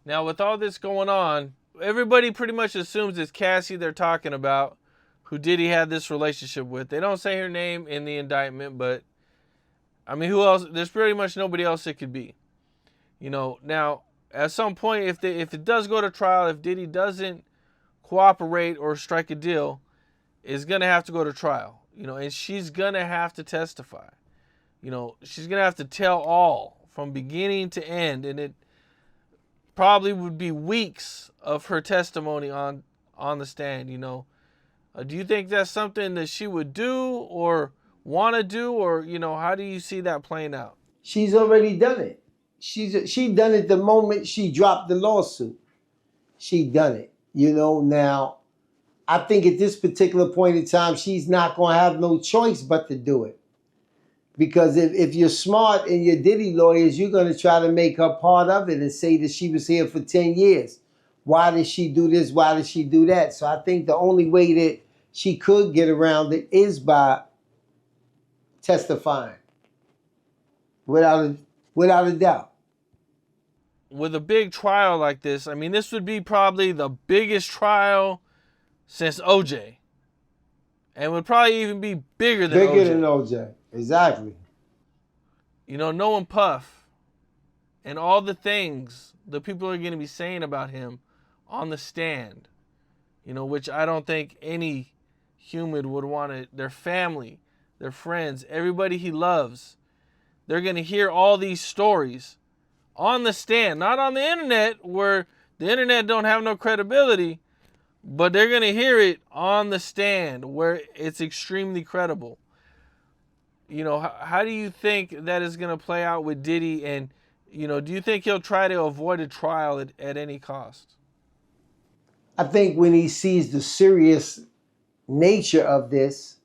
Now, with all this going on, everybody pretty much assumes it's Cassie they're talking about, who Diddy had this relationship with. They don't say her name in the indictment, but I mean, who else? There's pretty much nobody else it could be. Now, at some point, if it does go to trial, if Diddy doesn't cooperate or strike a deal, it's going to have to go to trial. And she's going to have to testify. She's going to have to tell all from beginning to end, and it probably would be weeks of her testimony on the stand. Do you think that's something that she would do or want to do, or how do you see that playing out? She's already done it. She done it the moment she dropped the lawsuit. She done it. Now I think at this particular point in time, she's not gonna have no choice but to do it. Because if you're smart and you're Diddy lawyers, you're gonna try to make her part of it and say that she was here for 10 years. Why did she do this? Why did she do that? So I think the only way that she could get around it is by testifying. Without a doubt. With a big trial like this, I mean, this would be probably the biggest trial since OJ. And would probably even be bigger than OJ. Bigger than OJ. Exactly. Knowing Puff and all the things the people are going to be saying about him on the stand, which I don't think any human would want to, their family, their friends, everybody he loves, they're going to hear all these stories on the stand, not on the internet where the internet don't have no credibility, but they're going to hear it on the stand where it's extremely credible. How do you think that is going to play out with Diddy? And, do you think he'll try to avoid a trial at any cost? I think when he sees the serious nature of this,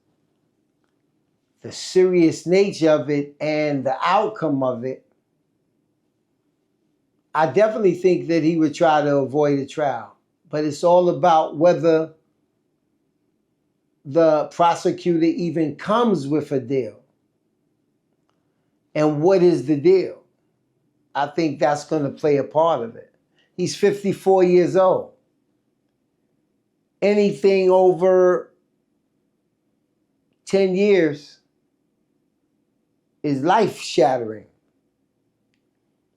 the serious nature of it and the outcome of it, I definitely think that he would try to avoid a trial. But it's all about whether the prosecutor even comes with a deal. And what is the deal? I think that's going to play a part of it. He's 54 years old. Anything over 10 years is life-shattering.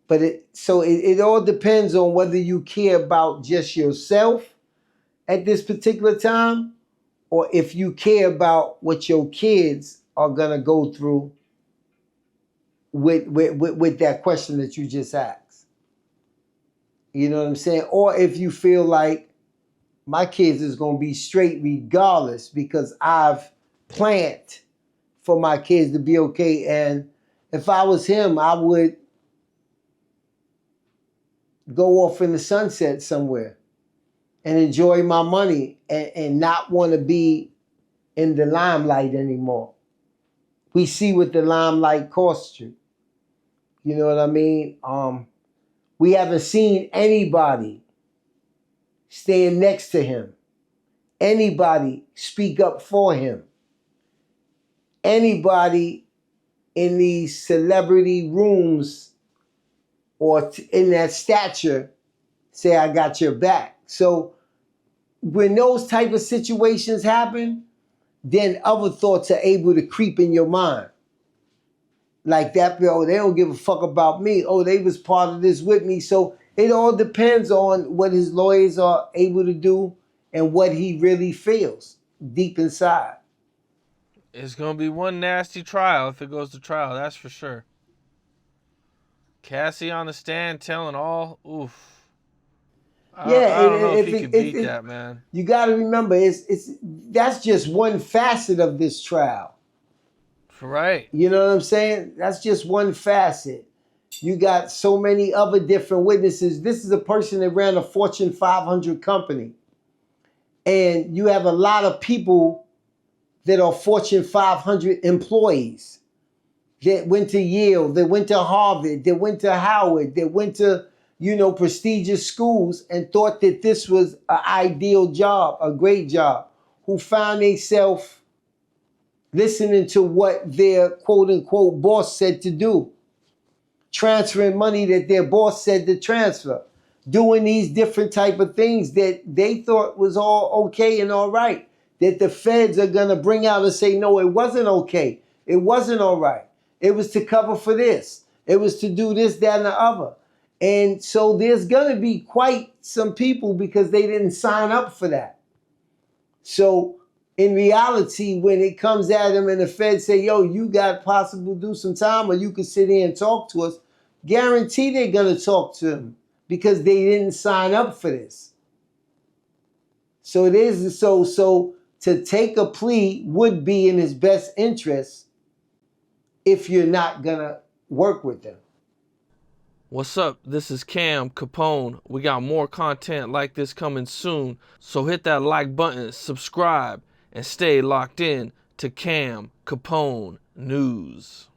But it all depends on whether you care about just yourself at this particular time, or if you care about what your kids are gonna go through with that question that you just asked. You know what I'm saying? Or if you feel like my kids is gonna be straight regardless because I've planned for my kids to be okay. And if I was him, I would go off in the sunset somewhere and enjoy my money and not want to be in the limelight anymore. We see what the limelight costs you. You know what I mean? We haven't seen anybody stand next to him, anybody speak up for him, anybody in these celebrity rooms or in that stature say, I got your back. So when those type of situations happen, then other thoughts are able to creep in your mind. Like that, oh, they don't give a fuck about me. Oh, they was part of this with me. So it all depends on what his lawyers are able to do and what he really feels deep inside. It's going to be one nasty trial if it goes to trial, that's for sure. Cassie on the stand telling all, oof. I don't know if he could beat that, man. You got to remember, that's just one facet of this trial. Right. You know what I'm saying? That's just one facet. You got so many other different witnesses. This is a person that ran a Fortune 500 company. And you have a lot of people that are Fortune 500 employees that went to Yale, that went to Harvard, that went to Howard, that went to, prestigious schools and thought that this was an ideal job, a great job, who found themselves listening to what their quote-unquote boss said to do, transferring money that their boss said to transfer. doing these different type of things that they thought was all okay and all right, that the feds are going to bring out and say, no, it wasn't okay. It wasn't all right. It was to cover for this. It was to do this, that, and the other. And so there's going to be quite some people because they didn't sign up for that. So in reality, when it comes at them and the feds say, yo, you got possible to do some time or you can sit here and talk to us, guarantee they're going to talk to them because they didn't sign up for this. So it is so to take a plea would be in his best interest if you're not going to work with them. What's up? This is Cam Capone. We got more content like this coming soon, so hit that like button, subscribe, and stay locked in to Cam Capone News.